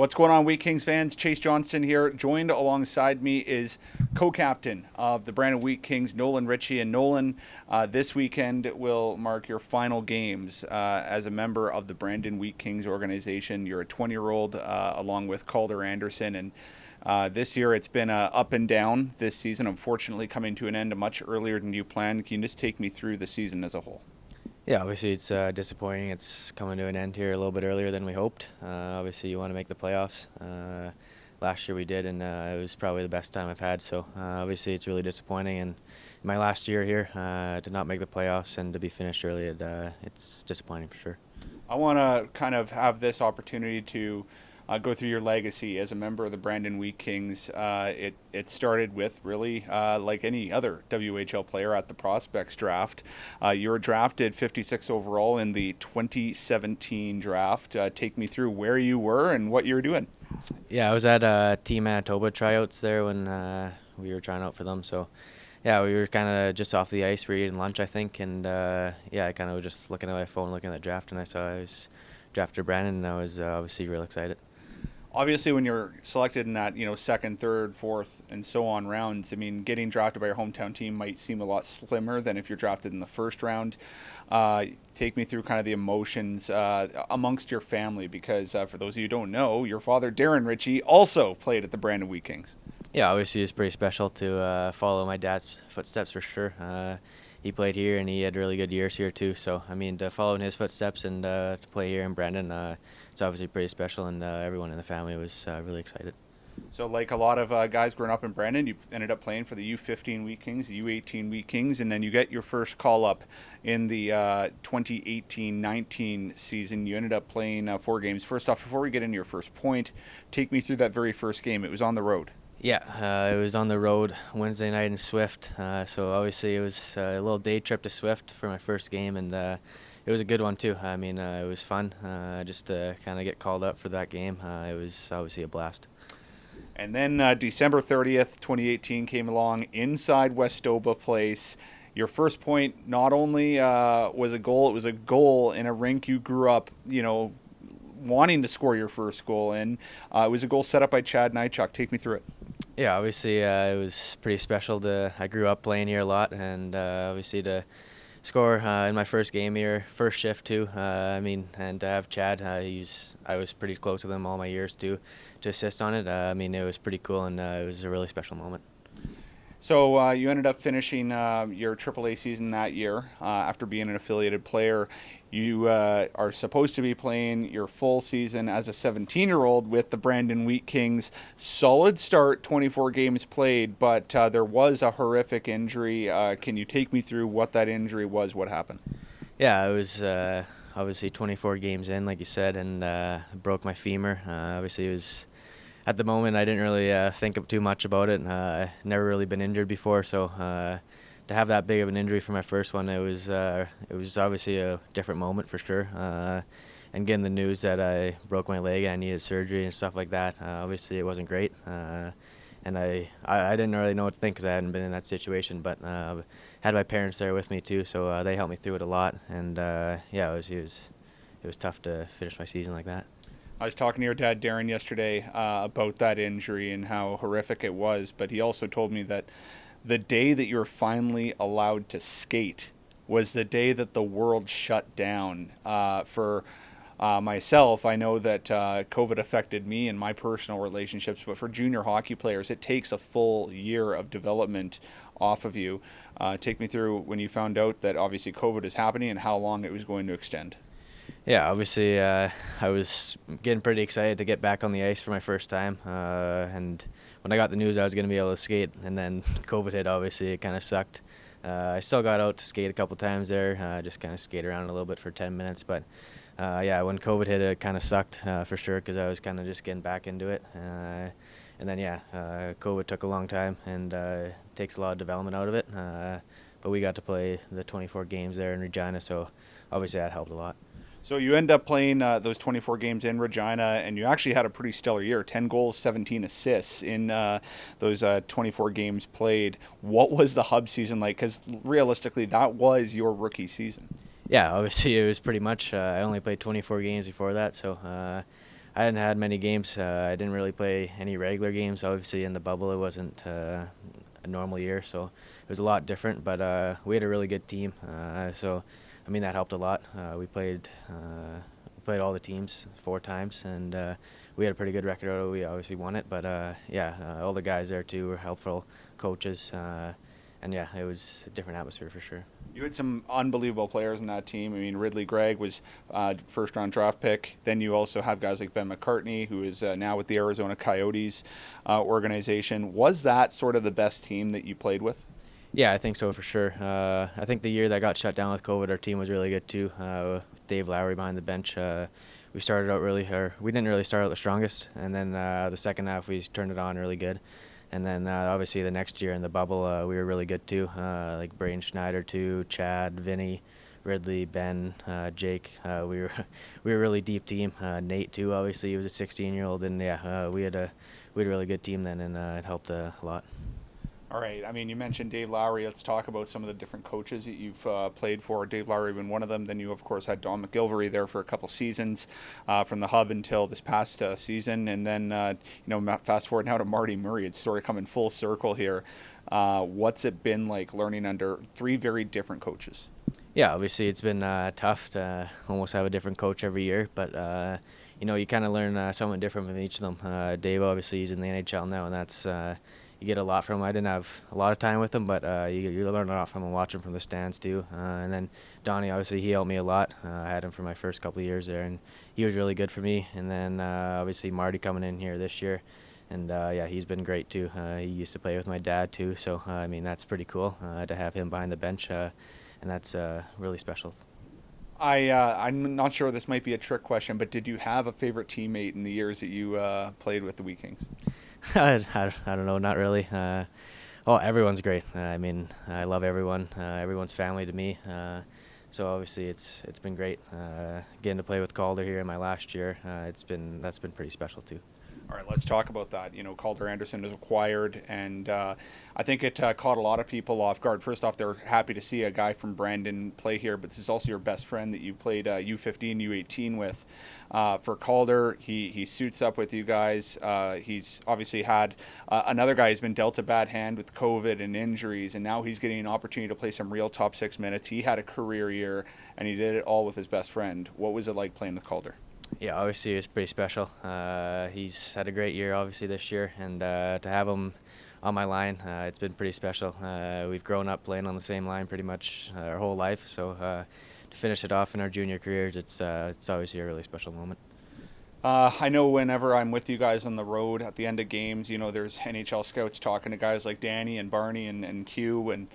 What's going on, Wheat Kings fans? Chase Johnston here. Joined alongside me is co-captain of the Brandon Wheat Kings, Nolan Ritchie. And Nolan, this weekend will mark your final games as a member of the Brandon Wheat Kings organization. You're a 20-year-old along with Calder Anderson. And this year it's been up and down this season, unfortunately coming to an end much earlier than you planned. Can you just take me through the season as a whole? Yeah, obviously it's disappointing. It's coming to an end here a little bit earlier than we hoped. Obviously you want to make the playoffs. Last year we did, and it was probably the best time I've had. So obviously it's really disappointing. And my last year here, to not make the playoffs and to be finished early, it's disappointing for sure. I want to kind of have this opportunity to go through your legacy as a member of the Brandon Wheat Kings. It started with really like any other WHL player at the prospects draft. You were drafted 56 overall in the 2017 draft. Take me through where you were and what you were doing. Yeah, I was at Team Manitoba tryouts there when we were trying out for them. So yeah, we were kind of just off the ice. We were eating lunch, I think, and yeah, I kind of was just looking at my phone, looking at the draft, and I saw I was drafted Brandon, and I was obviously real excited. Obviously, when you're selected in that, second, third, fourth, and so on rounds, I mean, getting drafted by your hometown team might seem a lot slimmer than if you're drafted in the first round. Take me through kind of the emotions amongst your family, because for those of you who don't know, your father, Darren Ritchie, also played at the Brandon Wheat Kings. Yeah, obviously it's pretty special to follow my dad's footsteps for sure. He played here and he had really good years here too. So I mean, to follow in his footsteps and to play here in Brandon, it's obviously pretty special, and everyone in the family was really excited. So like a lot of guys growing up in Brandon, you ended up playing for the U15 Wheat Kings, the U18 Wheat Kings, and then you get your first call up in the 2018-19 season. You ended up playing 4 games. First off, before we get into your first point, take me through that very first game. It was on the road. Yeah, it was on the road Wednesday night in Swift. So obviously it was a little day trip to Swift for my first game, and it was a good one too. I mean, it was fun just to kind of get called up for that game. It was obviously a blast. And then December 30th, 2018 came along inside Westoba Place. Your first point not only was a goal, it was a goal in a rink you grew up, wanting to score your first goal in. It was a goal set up by Chad Nychuk. Take me through it. Yeah, obviously it was pretty special. I grew up playing here a lot, and obviously to score in my first game here, first shift too. And to have Chad, I was pretty close with him all my years too, to assist on it. It was pretty cool, and it was a really special moment. So you ended up finishing your AAA season that year after being an affiliated player. You are supposed to be playing your full season as a 17-year-old with the Brandon Wheat Kings. Solid start, 24 games played, but there was a horrific injury. Can you take me through what that injury was, what happened? Yeah, it was obviously 24 games in, like you said, and broke my femur. Obviously, it was... At the moment, I didn't really think too much about it. Never really been injured before, so to have that big of an injury for my first one, it was obviously a different moment for sure. And getting the news that I broke my leg and I needed surgery and stuff like that, obviously it wasn't great. And I didn't really know what to think because I hadn't been in that situation, but had my parents there with me too, so they helped me through it a lot. And yeah, it was tough to finish my season like that. I was talking to your dad, Darren, yesterday about that injury and how horrific it was, but he also told me that the day that you were finally allowed to skate was the day that the world shut down. For myself, I know that COVID affected me and my personal relationships, but for junior hockey players, it takes a full year of development off of you. Take me through when you found out that obviously COVID is happening and how long it was going to extend. Yeah, obviously I was getting pretty excited to get back on the ice for my first time, and when I got the news I was going to be able to skate, and then COVID hit, obviously it kind of sucked. I still got out to skate a couple times there, just kind of skate around a little bit for 10 minutes, but yeah, when COVID hit it kind of sucked for sure, because I was kind of just getting back into it. And then yeah, COVID took a long time, and takes a lot of development out of it, but we got to play the 24 games there in Regina, so obviously that helped a lot. So you end up playing those 24 games in Regina, and you actually had a pretty stellar year, 10 goals, 17 assists in those 24 games played. What was the hub season like? Because realistically, that was your rookie season. Yeah, obviously it was pretty much. I only played 24 games before that, so I hadn't had many games. I didn't really play any regular games. Obviously, in the bubble, it wasn't a normal year, so it was a lot different. But we had a really good team, so I mean that helped a lot. We played all the teams 4 times, and we had a pretty good record. We obviously won it, but all the guys there too were helpful, coaches, and yeah, it was a different atmosphere for sure. You had some unbelievable players in that team. I mean, Ridley Gregg was first-round draft pick. Then you also have guys like Ben McCartney, who is now with the Arizona Coyotes organization. Was that sort of the best team that you played with? Yeah, I think so for sure. I think the year that got shut down with COVID, our team was really good too. Dave Lowry behind the bench. We started out we didn't really start out the strongest, and then the second half we turned it on really good. And then obviously the next year in the bubble, we were really good too. Like Braden Schneider too, Chad, Vinny, Ridley, Ben, Jake. We were a really deep team. Nate too. Obviously he was a 16-year-old, and we had a really good team then, and it helped a lot. All right. I mean, you mentioned Dave Lowry. Let's talk about some of the different coaches that you've played for. Dave Lowry being one of them. Then you, of course, had Don McGilvery there for a couple seasons from the Hub until this past season. And then, fast forward now to Marty Murray. It's sort of coming full circle here. What's it been like learning under 3 very different coaches? Yeah, obviously it's been tough to almost have a different coach every year, but you kind of learn something different from each of them. Dave, obviously, he's in the NHL now, and that's you get a lot from him. I didn't have a lot of time with him, but you learn a lot from him, watching from the stands too. And then Donnie, obviously, he helped me a lot. I had him for my first couple of years there, and he was really good for me. And then obviously Marty coming in here this year, and he's been great too. He used to play with my dad too, so I mean that's pretty cool to have him behind the bench, and that's really special. I'm not sure, this might be a trick question, but did you have a favorite teammate in the years that you played with the Wheat Kings? I don't know, not really. Everyone's great. I mean, I love everyone. Everyone's family to me. So obviously it's been great. Getting to play with Calder here in my last year, that's been pretty special too. All right, let's talk about that. Calder Anderson is acquired, and I think it caught a lot of people off guard. First off, they're happy to see a guy from Brandon play here, but this is also your best friend that you played U15, U18 with. For Calder, he suits up with you guys. He's obviously had another guy who's been dealt a bad hand with COVID and injuries, and now he's getting an opportunity to play some real top 6 minutes. He had a career year, and he did it all with his best friend. What was it like playing with Calder? Yeah, obviously it was pretty special. He's had a great year, obviously, this year, and to have him on my line, it's been pretty special. We've grown up playing on the same line pretty much our whole life, so to finish it off in our junior careers, it's obviously a really special moment. I know whenever I'm with you guys on the road at the end of games, there's NHL scouts talking to guys like Danny and Barney and Q, and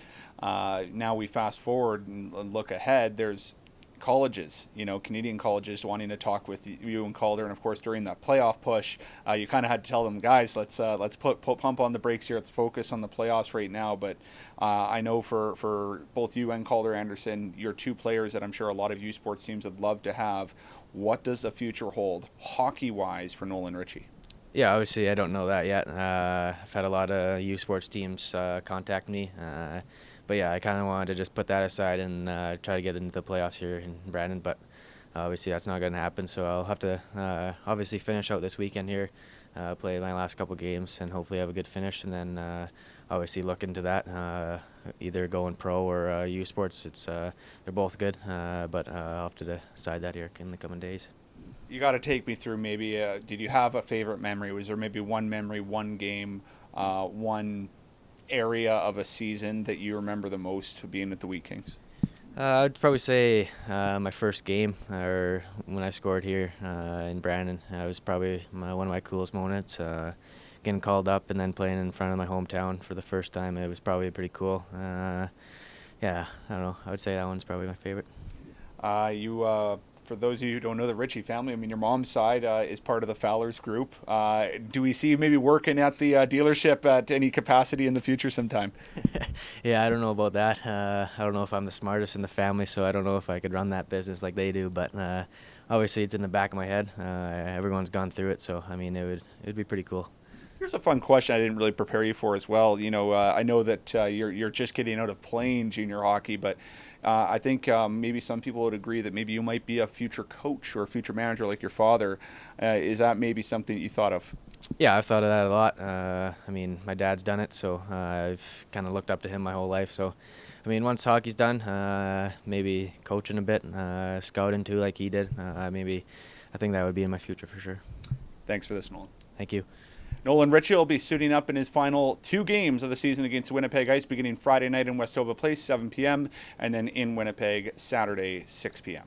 now we fast forward and look ahead. There's colleges, Canadian colleges wanting to talk with you and Calder, and of course during that playoff push, you kind of had to tell them, guys, let's put pump on the brakes here. Let's focus on the playoffs right now. But I know for both you and Calder Anderson, you're 2 players that I'm sure a lot of U Sports teams would love to have. What does the future hold, hockey-wise, for Nolan Ritchie? Yeah, obviously I don't know that yet. I've had a lot of U Sports teams contact me. But yeah, I kind of wanted to just put that aside and try to get into the playoffs here in Brandon. But obviously that's not going to happen. So I'll have to obviously finish out this weekend here, play my last couple games, and hopefully have a good finish. And then obviously look into that, either going pro or U Sports. They're both good, but I'll have to decide that here in the coming days. You got to take me through maybe, did you have a favorite memory? Was there maybe one memory, one game, one area of a season that you remember the most being at the Wheat Kings? I'd probably say my first game, or when I scored here in Brandon. It was probably one of my coolest moments. Getting called up and then playing in front of my hometown for the first time, it was probably pretty cool. I don't know. I would say that one's probably my favorite. For those of you who don't know the Ritchie family, I mean, your mom's side is part of the Fowlers group. Do we see you maybe working at the dealership at any capacity in the future sometime? Yeah, I don't know about that. I don't know if I'm the smartest in the family, so I don't know if I could run that business like they do. But obviously, it's in the back of my head. Everyone's gone through it, so I mean, it'd be pretty cool. Here's a fun question I didn't really prepare you for as well. I know that you're just getting out of playing junior hockey, but I think maybe some people would agree that maybe you might be a future coach or a future manager like your father. Is that maybe something that you thought of? Yeah, I've thought of that a lot. I mean, my dad's done it, so I've kind of looked up to him my whole life. So, I mean, once hockey's done, maybe coaching a bit, scouting too, like he did. Maybe I think that would be in my future for sure. Thanks for this, Nolan. Thank you. Nolan Ritchie will be suiting up in his final 2 games of the season against Winnipeg Ice, beginning Friday night in Westover Place, 7 p.m., and then in Winnipeg Saturday, 6 p.m.